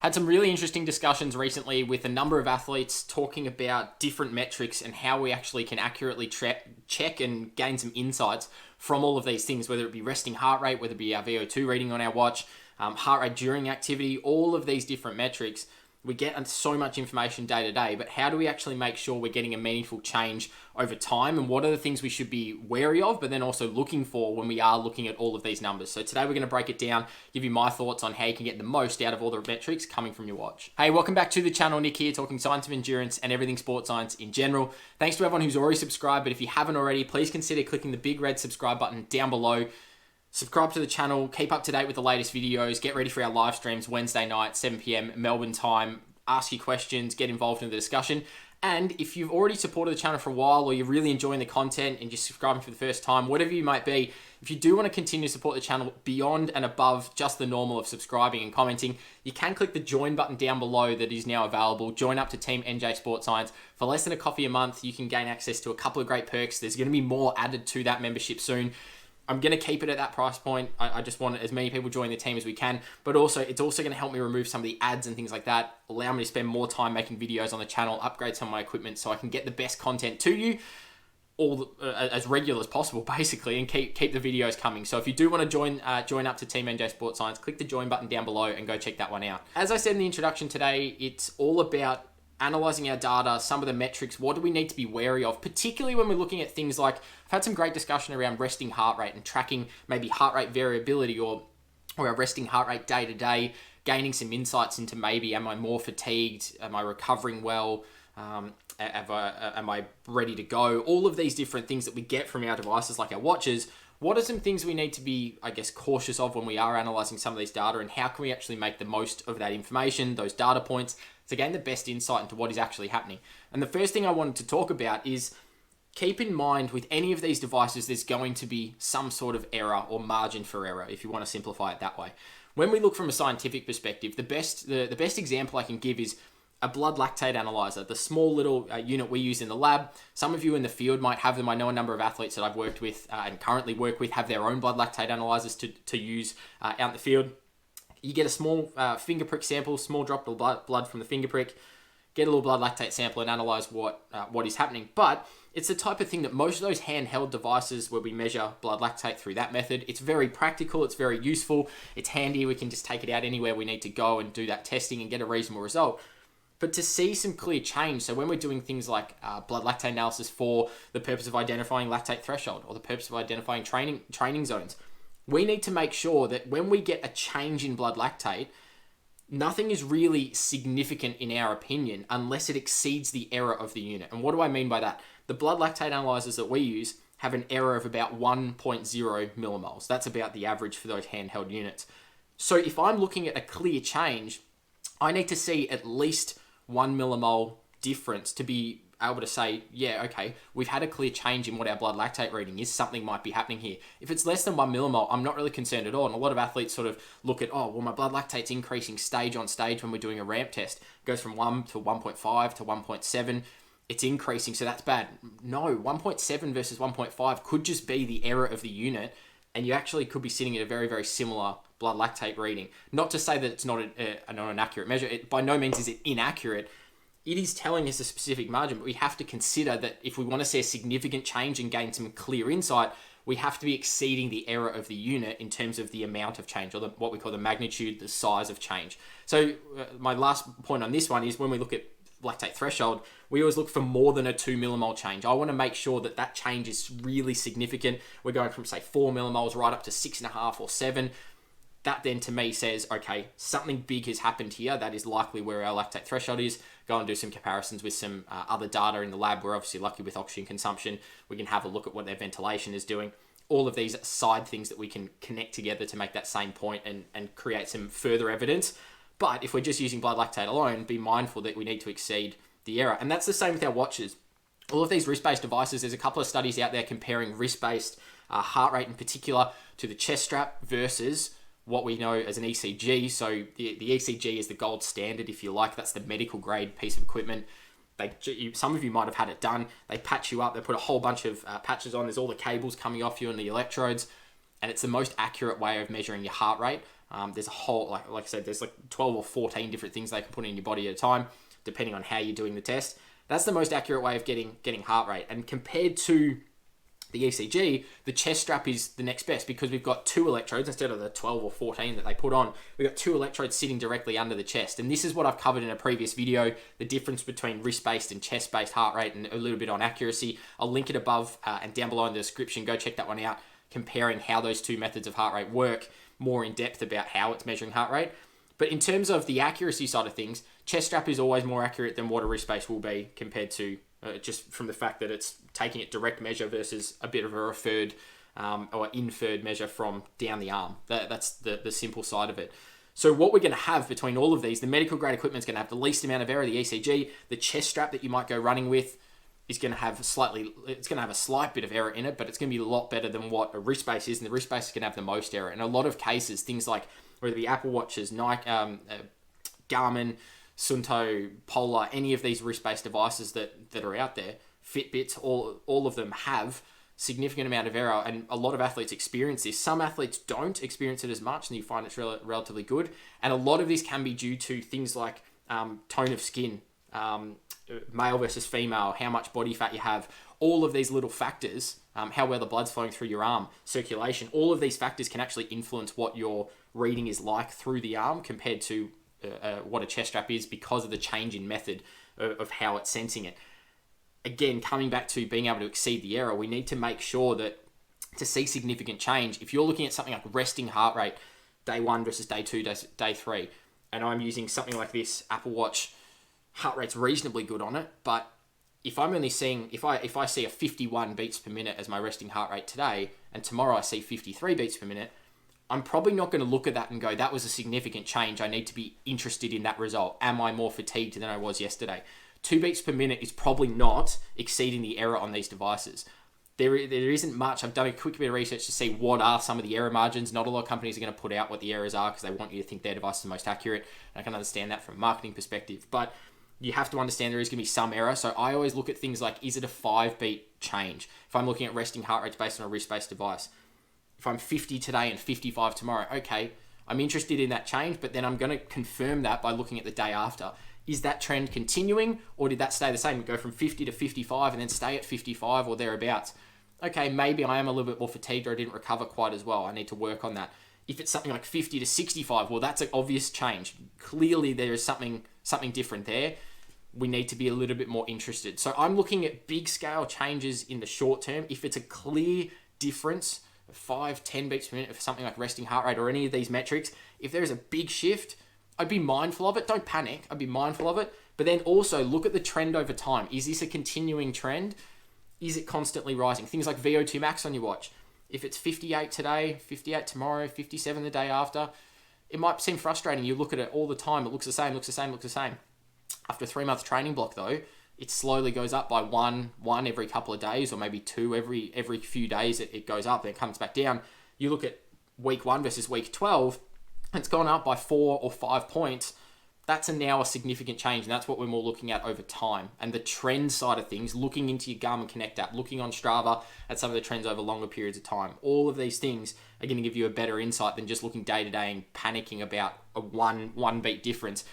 Had some really interesting discussions recently with a number of athletes talking about different metrics and how we actually can accurately check and gain some insights from all of these things, whether it be resting heart rate, whether it be our VO2 reading on our watch, heart rate during activity, all of these different metrics. We get so much information day to day, but how do we actually make sure we're getting a meaningful change over time? And what are the things we should be wary of, but then also looking for when we are looking at all of these numbers? So today we're going to break it down, give you my thoughts on how you can get the most out of all the metrics coming from your watch. Hey, welcome back to the channel. Nick here, talking science of endurance and everything sports science in general. Thanks to everyone who's already subscribed, but if you haven't already, please consider clicking the big red subscribe button down below. Subscribe to the channel, keep up to date with the latest videos, get ready for our live streams Wednesday night, 7 p.m. Melbourne time. Ask your questions, get involved in the discussion. And if you've already supported the channel for a while, or you're really enjoying the content and you're subscribing for the first time, whatever you might be, if you do want to continue to support the channel beyond and above just the normal of subscribing and commenting, you can click the join button down below that is now available. Join up to Team NJ Sports Science. For less than $1 a month, you can gain access to a couple of great perks. There's going to be more added to that membership soon. I'm going to keep it at that price point. I just want as many people join the team as we can, but also it's also going to help me remove some of the ads and things like that, allow me to spend more time making videos on the channel, upgrade some of my equipment so I can get the best content to you as regular as possible, basically, and keep the videos coming. So if you do want to join up to Team NJ Sports Science, click the join button down below and go check that one out. As I said in the introduction today, it's all about analyzing our data, some of the metrics, what do we need to be wary of, particularly when we're looking at things like, I've had some great discussion around resting heart rate and tracking maybe heart rate variability or our resting heart rate day to day, gaining some insights into maybe, am I more fatigued? Am I recovering well? Am I ready to go? All of these different things that we get from our devices like our watches. What are some things we need to be, cautious of when we are analyzing some of these data, and how can we actually make the most of that information, those data points, to gain the best insight into what is actually happening? And the first thing I wanted to talk about is keep in mind with any of these devices, there's going to be some sort of error or margin for error, if you want to simplify it that way. When we look from a scientific perspective, the best example I can give is a blood lactate analyzer, the small little unit we use in the lab. Some of you in the field might have them. I know a number of athletes that I've worked with and currently work with have their own blood lactate analyzers to use out in the field. You get a small finger prick sample, small drop of blood from the finger prick, get a little blood lactate sample and analyze what is happening. But it's the type of thing that most of those handheld devices where we measure blood lactate through that method, it's very practical, it's very useful, it's handy, we can just take it out anywhere we need to go and do that testing and get a reasonable result. But to see some clear change, so when we're doing things like blood lactate analysis for the purpose of identifying lactate threshold or the purpose of identifying training zones, we need to make sure that when we get a change in blood lactate, nothing is really significant in our opinion unless it exceeds the error of the unit. And what do I mean by that? The blood lactate analyzers that we use have an error of about 1.0 millimoles. That's about the average for those handheld units. So if I'm looking at a clear change, I need to see at least 1 millimole difference to be able to say, yeah, okay, we've had a clear change in what our blood lactate reading is. Something might be happening here. If it's less than 1 millimole, I'm not really concerned at all. And a lot of athletes sort of look at, oh, well, my blood lactate's increasing stage on stage when we're doing a ramp test. It goes from 1 to 1.5 to 1.7. It's increasing, so that's bad. No, 1.7 versus 1.5 could just be the error of the unit, and you actually could be sitting at a very, very similar blood lactate reading. Not to say that it's not an accurate measure. By no means is it inaccurate. It is telling us a specific margin, but we have to consider that if we want to see a significant change and gain some clear insight, we have to be exceeding the error of the unit in terms of the amount of change, or what we call the magnitude, the size of change. So my last point on this one is when we look at lactate threshold, we always look for more than a 2 millimole change. I want to make sure that that change is really significant. We're going from, say, 4 millimoles right up to 6.5 or 7. That then to me says, okay, something big has happened here. That is likely where our lactate threshold is. Go and do some comparisons with some other data in the lab. We're obviously lucky with oxygen consumption. We can have a look at what their ventilation is doing. All of these side things that we can connect together to make that same point and create some further evidence. But if we're just using blood lactate alone, be mindful that we need to exceed the error. And that's the same with our watches. All of these wrist-based devices, there's a couple of studies out there comparing wrist-based heart rate in particular to the chest strap versus what we know as an ECG. So the ECG is the gold standard, if you like. That's the medical grade piece of equipment. Some of you might have had it done. They patch you up. They put a whole bunch of patches on. There's all the cables coming off you and the electrodes. And it's the most accurate way of measuring your heart rate. There's a whole, like I said, there's like 12 or 14 different things they can put in your body at a time, depending on how you're doing the test. That's the most accurate way of getting heart rate. And compared to the ECG, the chest strap is the next best because we've got 2 electrodes instead of the 12 or 14 that they put on. We've got 2 electrodes sitting directly under the chest. And this is what I've covered in a previous video, the difference between wrist-based and chest-based heart rate and a little bit on accuracy. I'll link it above and down below in the description. Go check that one out, comparing how those 2 methods of heart rate work more in depth about how it's measuring heart rate. But in terms of the accuracy side of things, chest strap is always more accurate than what a wrist-based will be compared to just from the fact that it's taking it direct measure versus a bit of a referred or inferred measure from down the arm. That's the simple side of it. So what we're going to have between all of these, the medical grade equipment is going to have the least amount of error, the ECG. The chest strap that you might go running with is going to have a slight bit of error in it, but it's going to be a lot better than what a wrist base is, and the wrist base is going to have the most error. In a lot of cases, things like whether it be Apple Watches, Nike, Garmin, Sunto, Polar, any of these wrist-based devices that are out there, Fitbits, all of them have significant amount of error, and a lot of athletes experience this. Some athletes don't experience it as much, and you find it's relatively good. And a lot of this can be due to things like tone of skin, male versus female, how much body fat you have, all of these little factors, how well the blood's flowing through your arm, circulation, all of these factors can actually influence what your reading is like through the arm compared to what a chest strap is because of the change in method of how it's sensing it. Again, coming back to being able to exceed the error, we need to make sure that to see significant change, if you're looking at something like resting heart rate, day 1 versus day 2, day 3, and I'm using something like this Apple Watch, heart rate's reasonably good on it, but if I'm only seeing, if I see a 51 beats per minute as my resting heart rate today, and tomorrow I see 53 beats per minute, I'm probably not going to look at that and go, that was a significant change. I need to be interested in that result. Am I more fatigued than I was yesterday? 2 beats per minute is probably not exceeding the error on these devices. There isn't much. I've done a quick bit of research to see what are some of the error margins. Not a lot of companies are going to put out what the errors are because they want you to think their device is the most accurate. And I can understand that from a marketing perspective. But you have to understand there is going to be some error. So I always look at things like, is it a 5-beat change? If I'm looking at resting heart rates based on a wrist-based device, if I'm 50 today and 55 tomorrow, okay, I'm interested in that change, but then I'm going to confirm that by looking at the day after. Is that trend continuing, or did that stay the same? Go from 50 to 55 and then stay at 55 or thereabouts. Okay, maybe I am a little bit more fatigued or I didn't recover quite as well. I need to work on that. If it's something like 50 to 65, well, that's an obvious change. Clearly, there is something different there. We need to be a little bit more interested. So I'm looking at big scale changes in the short term. If it's a clear difference, 5-10 beats per minute for something like resting heart rate or any of these metrics, if there is a big shift, I'd be mindful of it. Don't panic. I'd be mindful of it. But then also look at the trend over time. Is this a continuing trend? Is it constantly rising? Things like VO2 max on your watch. If it's 58 today, 58 tomorrow, 57 the day after, it might seem frustrating. You look at it all the time. It looks the same. After a 3-month training block though, it slowly goes up by one every couple of days, or maybe 2 every few days. It goes up, then it comes back down. You look at week 1 versus week 12, it's gone up by 4 or 5 points. That's now a significant change, and that's what we're more looking at over time. And the trend side of things, looking into your Garmin Connect app, looking on Strava at some of the trends over longer periods of time. All of these things are going to give you a better insight than just looking day to day and panicking about a one beat difference.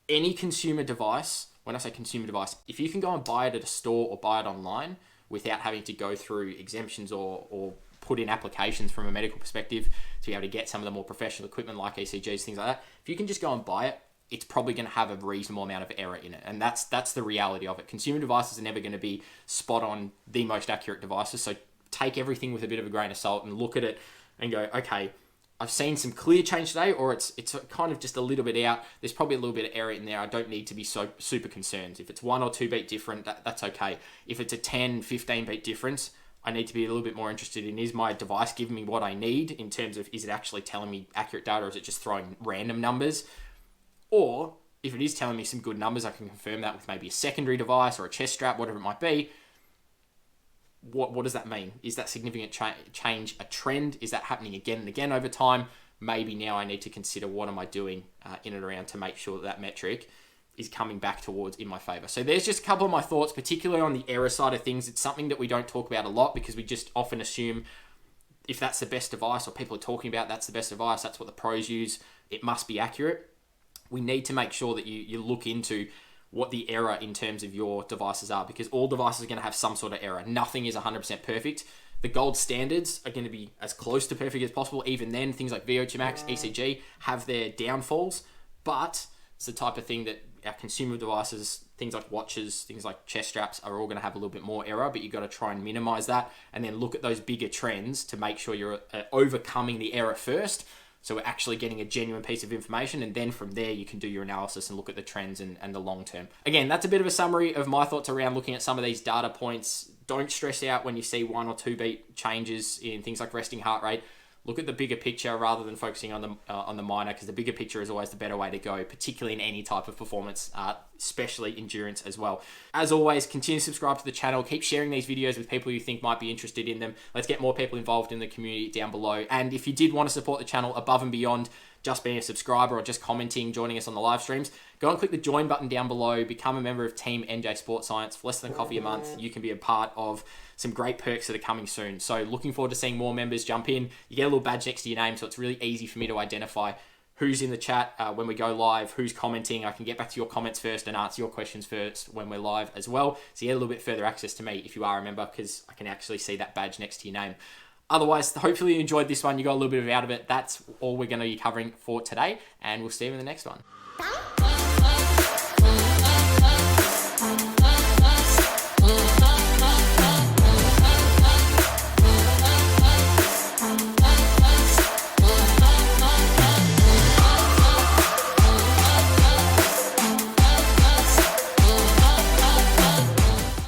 Any consumer device, when I say consumer device, if you can go and buy it at a store or buy it online without having to go through exemptions or put in applications from a medical perspective to be able to get some of the more professional equipment like ECGs, things like that, if you can just go and buy it, it's probably going to have a reasonable amount of error in it. And that's the reality of it. Consumer devices are never going to be spot on the most accurate devices. So take everything with a bit of a grain of salt and look at it and go, okay, I've seen some clear change today, or it's kind of just a little bit out. There's probably a little bit of error in there. I don't need to be so super concerned. If it's 1 or 2 beat different, that's okay. If it's a 10, 15 beat difference, I need to be a little bit more interested in, is my device giving me what I need in terms of, is it actually telling me accurate data, or is it just throwing random numbers? Or if it is telling me some good numbers, I can confirm that with maybe a secondary device or a chest strap, whatever it might be. What does that mean? Is that significant change a trend? Is that happening again and again over time? Maybe now I need to consider, what am I doing in and around to make sure that metric is coming back towards in my favor. So there's just a couple of my thoughts, particularly on the error side of things. It's something that we don't talk about a lot because we just often assume if that's the best device, or people are talking about that's the best device, that's what the pros use, it must be accurate. We need to make sure that you look into what the error in terms of your devices are, because all devices are going to have some sort of error. Nothing is 100% perfect. The gold standards are going to be as close to perfect as possible. Even then, things like VO2 max, ECG have their downfalls, but it's the type of thing that our consumer devices, things like watches, things like chest straps, are all going to have a little bit more error, but you've got to try and minimize that and then look at those bigger trends to make sure you're overcoming the error first. So we're actually getting a genuine piece of information, and then from there you can do your analysis and look at the trends and the long term. Again, that's a bit of a summary of my thoughts around looking at some of these data points. Don't stress out when you see 1 or 2 beat changes in things like resting heart rate. Look at the bigger picture rather than focusing on the minor, because the bigger picture is always the better way to go, particularly in any type of performance, especially endurance as well. As always, continue to subscribe to the channel. Keep sharing these videos with people you think might be interested in them. Let's get more people involved in the community down below. And if you did want to support the channel above and beyond just being a subscriber or just commenting, joining us on the live streams, go and click the join button down below. Become a member of Team NJ Sports Science. For less than coffee a month, you can be a part of some great perks that are coming soon. So looking forward to seeing more members jump in. You get a little badge next to your name, so it's really easy for me to identify who's in the chat when we go live, who's commenting. I can get back to your comments first and answer your questions first when we're live as well. So you get a little bit further access to me if you are a member, because I can actually see that badge next to your name. Otherwise, hopefully you enjoyed this one. You got a little bit out of it. That's all we're going to be covering for today, and we'll see you in the next one.